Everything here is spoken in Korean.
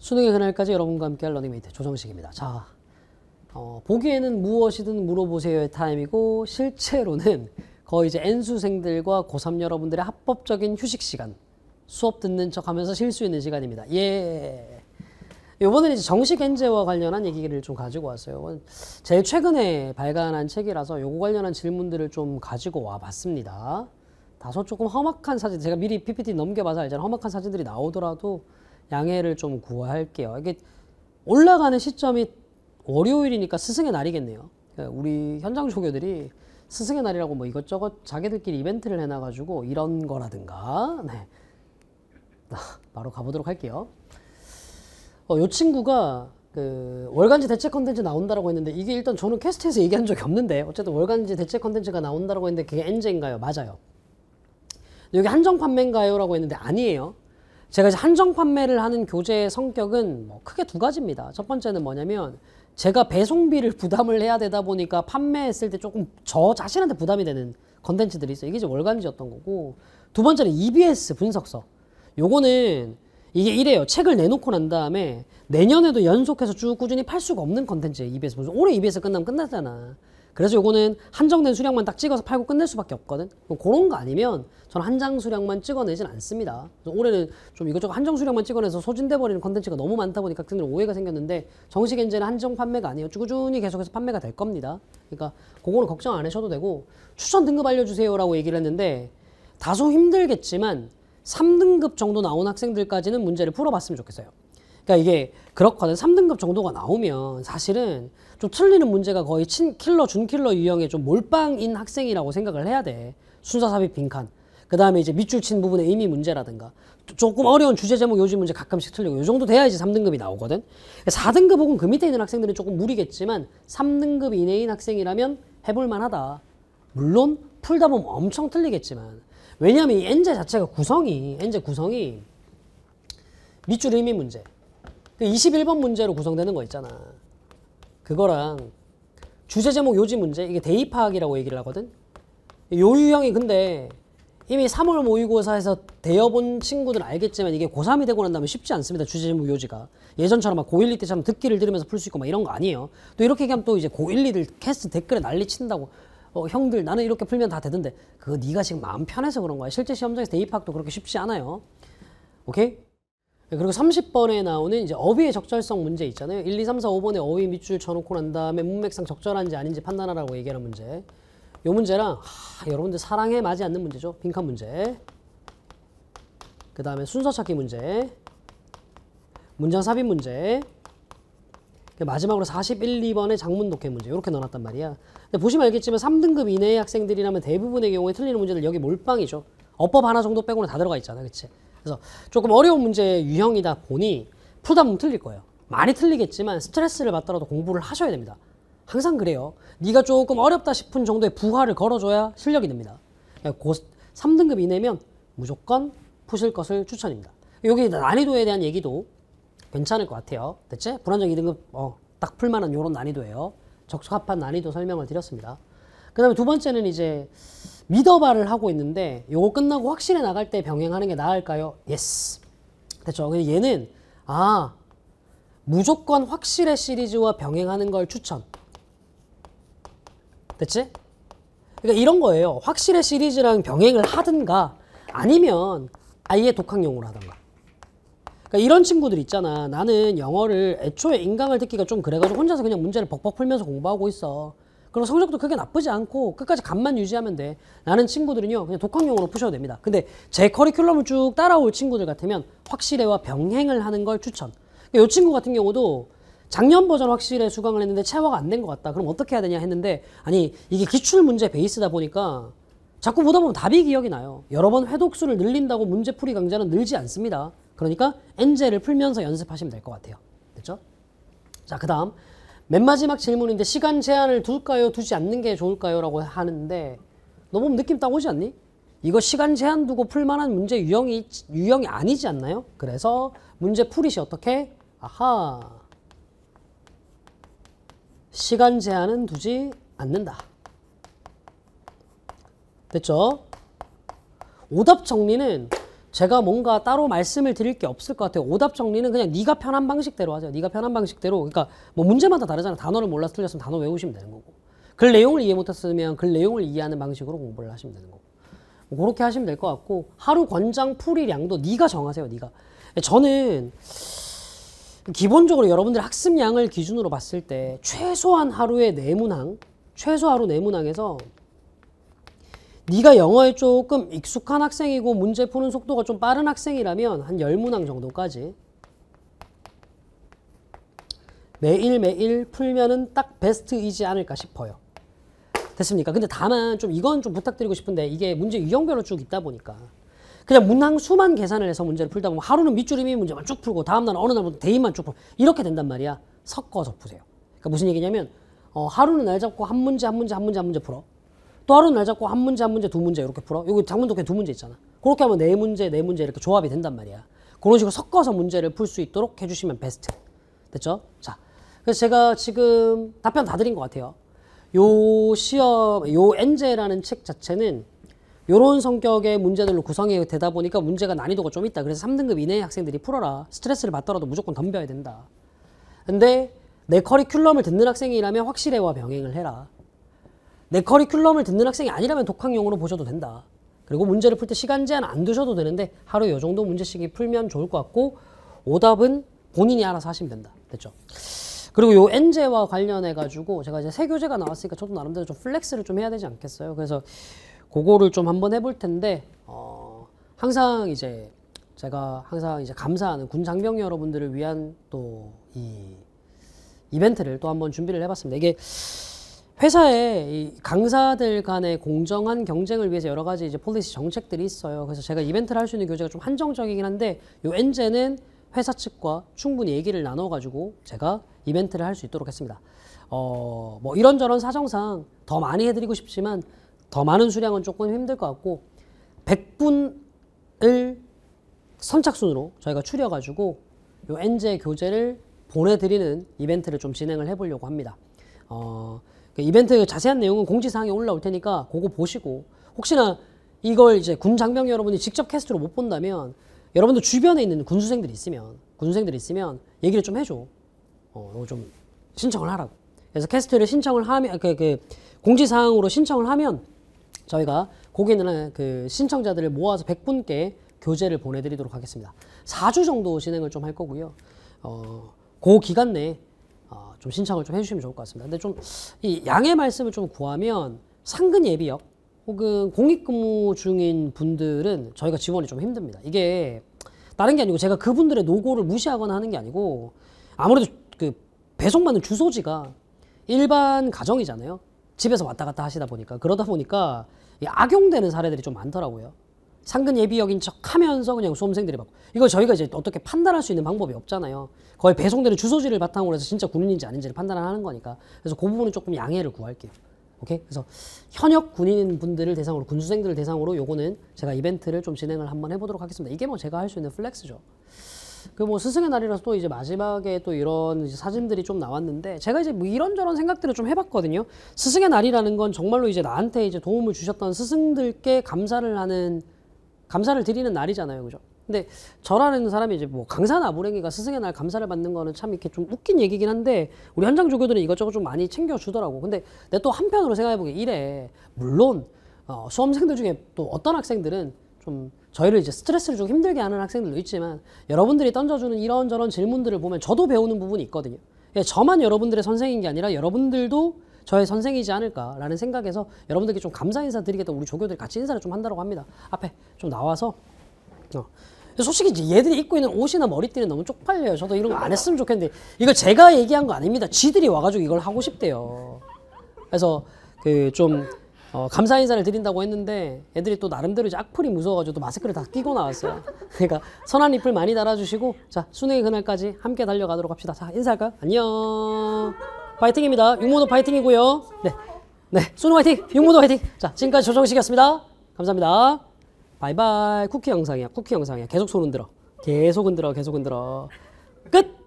수능의 그날까지 여러분과 함께할 러닝메이트 조정식입니다. 자, 보기에는 무엇이든 물어보세요의 타임이고 실제로는 거의 이제 N수생들과 고3 여러분들의 합법적인 휴식 시간, 수업 듣는 척하면서 쉴 수 있는 시간입니다. 예. 이번에는 이제 정식 엔제와 관련한 얘기를 좀 가지고 왔어요. 제일 최근에 발간한 책이라서 요거 관련한 질문들을 좀 가지고 와 봤습니다. 다소 조금 험악한 사진, 제가 미리 PPT 넘겨봐서 알잖아요. 험악한 사진들이 나오더라도 양해를 좀 구할게요. 이게 올라가는 시점이 월요일이니까 스승의 날이겠네요. 우리 현장 조교들이 스승의 날이라고 뭐 이것저것 자기들끼리 이벤트를 해놔가지고 이런 거라든가. 네. 바로 가보도록 할게요. 요 친구가 그 월간지 대체 컨텐츠 나온다라고 했는데 이게 일단 저는 캐스트에서 얘기한 적이 없는데 어쨌든 월간지 대체 컨텐츠가 나온다라고 했는데 그게 엔제인가요? 맞아요. 여기 한정 판매인가요? 라고 했는데 아니에요. 제가 이제 한정 판매를 하는 교재의 성격은 뭐 크게 두 가지입니다. 첫 번째는 뭐냐면 제가 배송비를 부담을 해야 되다 보니까 판매했을 때 조금 저 자신한테 부담이 되는 컨텐츠들이 있어요. 이게 이제 월간지였던 거고, 두 번째는 EBS 분석서. 요거는 이게 이래요. 책을 내놓고 난 다음에 내년에도 연속해서 쭉 꾸준히 팔 수가 없는 컨텐츠예요. EBS 분석. 올해 EBS 끝나면 끝났잖아. 그래서 요거는 한정된 수량만 딱 찍어서 팔고 끝낼 수밖에 없거든. 그런 거 아니면 저는 한정 수량만 찍어내진 않습니다. 그래서 올해는 좀 이것저것 한정 수량만 찍어내서 소진돼 버리는 컨텐츠가 너무 많다 보니까 학생들 오해가 생겼는데, 정식 엔제는 한정 판매가 아니에요. 꾸준히 계속해서 판매가 될 겁니다. 그러니까 그거는 걱정 안 하셔도 되고, 추천 등급 알려주세요라고 얘기를 했는데 다소 힘들겠지만 3등급 정도 나온 학생들까지는 문제를 풀어봤으면 좋겠어요. 그러니까 이게 그렇거든. 3등급 정도가 나오면 사실은 좀 틀리는 문제가 거의 킬러, 준킬러 유형의 좀 몰빵인 학생이라고 생각을 해야 돼. 순서 삽입 빈칸. 그 다음에 이제 밑줄 친 부분의 의미 문제라든가 조금 어려운 주제 제목 요지 문제 가끔씩 틀리고 요 정도 돼야지 3등급이 나오거든. 4등급 혹은 그 밑에 있는 학생들은 조금 무리겠지만 3등급 이내인 학생이라면 해볼만 하다. 물론 풀다 보면 엄청 틀리겠지만, 왜냐하면 이 엔제 자체가 엔제 구성이 밑줄 의미 문제, 21번 문제로 구성되는 거 있잖아. 그거랑 주제 제목 요지 문제, 이게 대입 파악이라고 얘기를 하거든. 요 유형이 근데 이미 3월 모의고사에서 대여본 친구들은 알겠지만 이게 고3이 되고 난 다음에 쉽지 않습니다. 주제 제목 요지가. 예전처럼 막 고1, 2때처럼 듣기를 들으면서 풀 수 있고 막 이런 거 아니에요. 또 이렇게 얘기하면 또 이제 고1, 2들 캐스트 댓글에 난리 친다고. 형들 나는 이렇게 풀면 다 되던데, 그거 네가 지금 마음 편해서 그런 거야. 실제 시험장에서 대입 파악도 그렇게 쉽지 않아요. 오케이? 그리고 30번에 나오는 이제 어휘의 적절성 문제 있잖아요. 1, 2, 3, 4, 5번에 어휘 밑줄 쳐놓고 난 다음에 문맥상 적절한지 아닌지 판단하라고 얘기하는 문제. 요 문제랑 여러분들 사랑에 맞지 않는 문제죠. 빈칸 문제. 그 다음에 순서 찾기 문제. 문장 삽입 문제. 마지막으로 41, 2번의 장문 독해 문제. 이렇게 넣어놨단 말이야. 근데 보시면 알겠지만 3등급 이내의 학생들이라면 대부분의 경우에 틀리는 문제들 여기 몰빵이죠. 어법 하나 정도 빼고는 다 들어가 있잖아. 그치? 그래서 조금 어려운 문제 유형이다 보니 풀다 보면 틀릴 거예요. 많이 틀리겠지만 스트레스를 받더라도 공부를 하셔야 됩니다. 항상 그래요. 네가 조금 어렵다 싶은 정도의 부하를 걸어줘야 실력이 됩니다. 3등급 이내면 무조건 푸실 것을 추천입니다. 여기 난이도에 대한 얘기도 괜찮을 것 같아요. 됐지? 불안정 2등급 딱 풀만한 이런 난이도예요. 적합한 난이도 설명을 드렸습니다. 그 다음에 두 번째는 이제 미더바를 하고 있는데 요거 끝나고 확실해 나갈 때 병행하는 게 나을까요? 예스. 됐죠? 근데 얘는 무조건 확실해 시리즈와 병행하는 걸 추천. 됐지? 그러니까 이런 거예요. 확실해 시리즈랑 병행을 하든가 아니면 아예 독학용으로 하든가. 그러니까 이런 친구들 있잖아. 나는 영어를 애초에 인강을 듣기가 좀 그래가지고 혼자서 그냥 문제를 벅벅 풀면서 공부하고 있어. 그럼 성적도 크게 나쁘지 않고 끝까지 감만 유지하면 돼. 라는 친구들은요, 그냥 독학용으로 푸셔도 됩니다. 근데 제 커리큘럼을 쭉 따라올 친구들 같으면 확실해와 병행을 하는 걸 추천. 그러니까 이 친구 같은 경우도 작년 버전 확실해 수강을 했는데 체화가 안 된 것 같다. 그럼 어떻게 해야 되냐 했는데, 아니 이게 기출문제 베이스다 보니까 자꾸 보다 보면 답이 기억이 나요. 여러 번 회독수를 늘린다고 문제풀이 강좌는 늘지 않습니다. 그러니까 엔제를 풀면서 연습하시면 될 것 같아요. 됐죠? 자, 그 다음 맨 마지막 질문인데, 시간 제한을 둘까요? 두지 않는 게 좋을까요? 라고 하는데, 너무 느낌 딱 오지 않니? 이거 시간 제한 두고 풀만한 문제 유형이 아니지 않나요? 그래서 문제 풀이 시 어떻게? 시간 제한은 두지 않는다. 됐죠? 오답 정리는 제가 뭔가 따로 말씀을 드릴 게 없을 것 같아요. 오답 정리는 그냥 네가 편한 방식대로 하세요. 네가 편한 방식대로. 그러니까 뭐 문제마다 다르잖아요. 단어를 몰라서 틀렸으면 단어 외우시면 되는 거고. 글 내용을 이해 못했으면 글 내용을 이해하는 방식으로 공부를 하시면 되는 거고. 뭐 그렇게 하시면 될 것 같고 하루 권장 풀이량도 네가 정하세요. 네가. 저는 기본적으로 여러분들 학습량을 기준으로 봤을 때 최소한 하루의 내문항, 최소 하루 내문항에서 네가 영어에 조금 익숙한 학생이고 문제 푸는 속도가 좀 빠른 학생이라면 한 10문항 정도까지 매일매일 풀면은 딱 베스트이지 않을까 싶어요. 됐습니까? 근데 다만 좀 이건 좀 부탁드리고 싶은데 이게 문제 유형별로 쭉 있다 보니까 그냥 문항 수만 계산을 해서 문제를 풀다 보면 하루는 밑줄임이 문제만 쭉 풀고 다음날은 어느 날부터 대입만 쭉 풀고 이렇게 된단 말이야. 섞어서 푸세요. 그러니까 무슨 얘기냐면 하루는 날 잡고 한 문제 풀어. 또 하루는 날 잡고 한 문제 두 문제 이렇게 풀어. 여기 작문도 그냥 두 문제 있잖아. 그렇게 하면 네 문제 이렇게 조합이 된단 말이야. 그런 식으로 섞어서 문제를 풀 수 있도록 해주시면 베스트. 됐죠? 자, 그래서 제가 지금 답변 다 드린 것 같아요. 요 시험, 요 엔제라는 책 자체는 요런 성격의 문제들로 구성이 되다 보니까 문제가 난이도가 좀 있다. 그래서 3등급 이내의 학생들이 풀어라. 스트레스를 받더라도 무조건 덤벼야 된다. 근데 내 커리큘럼을 듣는 학생이라면 확실해와 병행을 해라. 내 커리큘럼을 듣는 학생이 아니라면 독학용으로 보셔도 된다. 그리고 문제를 풀 때 시간 제한 안 두셔도 되는데 하루 요 정도 문제씩이 풀면 좋을 것 같고 오답은 본인이 알아서 하시면 된다. 됐죠? 그리고 요 엔제와 관련해 가지고 제가 이제 새 교재가 나왔으니까 저도 나름대로 좀 플렉스를 좀 해야 되지 않겠어요? 그래서 그거를 좀 한번 해볼 텐데 항상 이제 제가 항상 이제 감사하는 군 장병 여러분들을 위한 또 이 이벤트를 또 한번 준비를 해봤습니다. 이게 회사에 이 강사들 간의 공정한 경쟁을 위해서 여러 가지 이제 폴리시 정책들이 있어요. 그래서 제가 이벤트를 할 수 있는 교재가 좀 한정적이긴 한데 요 엔제는 회사 측과 충분히 얘기를 나눠가지고 제가 이벤트를 할 수 있도록 했습니다. 뭐 이런저런 사정상 더 많이 해드리고 싶지만 더 많은 수량은 조금 힘들 것 같고 100분을 선착순으로 저희가 추려가지고 요 엔제 교재를 보내드리는 이벤트를 좀 진행을 해보려고 합니다. 그 이벤트 자세한 내용은 공지사항에 올라올 테니까 그거 보시고 혹시나 이걸 이제 군 장병 여러분이 직접 캐스트로 못 본다면 여러분들 주변에 있는 군수생들이 있으면 얘기를 좀 해줘. 이거 좀 신청을 하라고. 그래서 캐스트를 신청을 하면 공지사항으로 신청을 하면 저희가 거기 있는 그 신청자들을 모아서 100분께 교재를 보내드리도록 하겠습니다. 4주 정도 진행을 좀 할 거고요. 그 기간 내에 좀 신청을 좀 해주시면 좋을 것 같습니다. 근데 좀 이 양해 말씀을 좀 구하면 상근 예비역 혹은 공익근무 중인 분들은 저희가 지원이 좀 힘듭니다. 이게 다른 게 아니고 제가 그분들의 노고를 무시하거나 하는 게 아니고 아무래도 그 배송받는 주소지가 일반 가정이잖아요. 집에서 왔다 갔다 하시다 보니까 그러다 보니까 악용되는 사례들이 좀 많더라고요. 상근 예비역인 척 하면서 그냥 수험생들이 받고 이걸 저희가 이제 어떻게 판단할 수 있는 방법이 없잖아요. 거의 배송되는 주소지를 바탕으로 해서 진짜 군인인지 아닌지를 판단하는 거니까 그래서 그 부분은 조금 양해를 구할게요. 오케이? 그래서 현역 군인 분들을 대상으로 군수생들을 대상으로 요거는 제가 이벤트를 좀 진행을 한번 해보도록 하겠습니다. 이게 뭐 제가 할 수 있는 플렉스죠. 그 뭐 스승의 날이라서 또 이제 마지막에 또 이런 이제 사진들이 좀 나왔는데 제가 이제 뭐 이런저런 생각들을 좀 해봤거든요. 스승의 날이라는 건 정말로 이제 나한테 이제 도움을 주셨던 스승들께 감사를 드리는 날이잖아요. 그죠? 근데 저라는 사람이 이제 뭐 강사 나부랭이가 스승의 날 감사를 받는 거는 참 이렇게 좀 웃긴 얘기긴 한데 우리 현장 조교들은 이것저것 좀 많이 챙겨주더라고. 근데 내가 또 한편으로 생각해보기에 이래. 물론 수험생들 중에 또 어떤 학생들은 좀 저희를 이제 스트레스를 좀 힘들게 하는 학생들도 있지만 여러분들이 던져주는 이런저런 질문들을 보면 저도 배우는 부분이 있거든요. 저만 여러분들의 선생인 게 아니라 여러분들도 저의 선생이지 않을까라는 생각에서 여러분들께 좀 감사 인사 드리겠다 우리 조교들이 같이 인사를 좀 한다고 합니다. 앞에 좀 나와서 솔직히 이제 얘들이 입고 있는 옷이나 머리띠는 너무 쪽팔려요. 저도 이런 거 안 했으면 좋겠는데 이거 제가 얘기한 거 아닙니다. 지들이 와가지고 이걸 하고 싶대요. 그래서 그 좀 감사 인사를 드린다고 했는데 애들이 또 나름대로 이제 악플이 무서워가지고 또 마스크를 다 끼고 나왔어요. 그러니까 선한 리플 많이 달아주시고 자 수능의 그날까지 함께 달려가도록 합시다. 자 인사할까요? 안녕. 파이팅입니다. 육모도 파이팅이고요. 네, 수능 파이팅, 육모도 파이팅. 자 지금까지 조정식이었습니다. 감사합니다. 바이바이. 쿠키 영상이야. 계속 손 흔들어. 계속 흔들어. 끝.